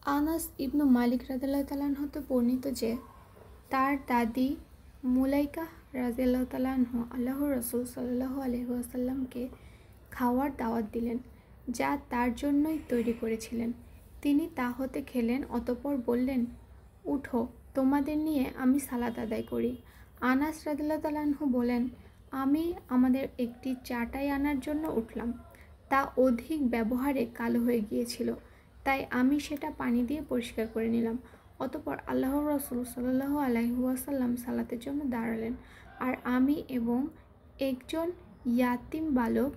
আনাস ইবনু মালিক রাদিয়াল্লাহু তাআলা আনহু হতে বর্ণিত যে তার দাদি মুলাইকা রাদিয়াল্লাহু তাআলা আনহু আল্লাহর রাসূল সাল্লাল্লাহু আলাইহি ওয়াসাল্লামকে খাওয়ার দাওয়াত দিলেন, যা তার জন্যই তৈরি করেছিলেন। তিনি তা হতে খেলেন, অতঃপর বললেন, উঠো, তোমাদের নিয়ে আমি সালাত আদায় করি। আনাস রাদিয়াল্লাহু তাআলা আনহু বলেন, আমি আমাদের একটি চাটাই আনার জন্য উঠলাম। তা অধিক ব্যবহারে কালো হয়ে গিয়েছিল, তাই আমি সেটা পানি দিয়ে পরিষ্কার করে নিলাম। অতঃপর আল্লাহর রাসূল সাল্লাল্লাহু আলাইহি ওয়াসাল্লাম সালাতের জন্য দাঁড়ালেন, আর আমি এবং একজন ইয়াতীম বালক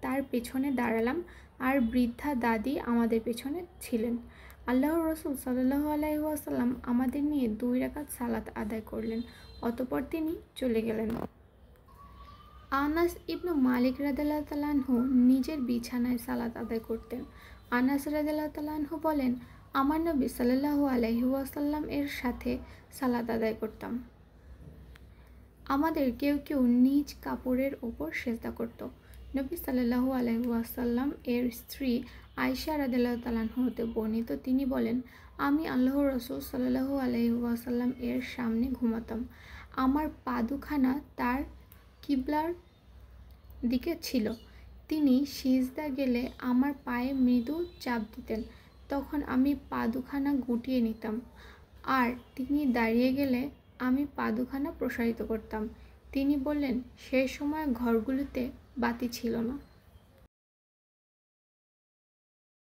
তার পেছনে দাঁড়ালাম, আর বৃদ্ধা দাদি আমাদের পেছনে ছিলেন। আল্লাহর রাসূল সাল্লাল্লাহু আলাইহি ওয়াসাল্লাম আমাদের নিয়ে 2 রাকাত সালাত আদায় করলেন, অতঃপর তিনি চলে গেলেন। আনাস ইবনু মালিক রাদিয়াল্লাহু তাআলা আনহু নিজের বিছানায় সালাত আদায় করতেন। আনাস রাদিয়াল্লাহু তাআলা আনহু বলেন, আমার নবী সাল্লাল্লাহু আলাইহি ওয়াসাল্লাম এর সাথে সালাত আদায় করতাম। আমাদের কেউ কেউ নিজ কাপড়ের ওপর সেজদা করত। নবী সাল্লাল্লাহু আলাইহি ওয়াসাল্লাম এর স্ত্রী আয়েশা রাদিয়াল্লাহু তাআলা আনহা হতে বর্ণিত, তিনি বলেন, আমি আল্লাহর রাসূল সাল্লাল্লাহু আলাইহি ওয়াসাল্লাম এর সামনে ঘুমাতাম। আমার পা দুখানা তার কিবলার দিকে ছিল। তিনি সিজদা গেলে আমার পায়ে মৃদু চাপ দিতেন, তখন আমি পা দুখানা গুটিয়ে নিতাম, আর তিনি দাঁড়িয়ে গেলে আমি পা দুখানা প্রসারিত করতাম। তিনি বললেন, সেই সময় ঘরগুলোতে বাতি ছিল না।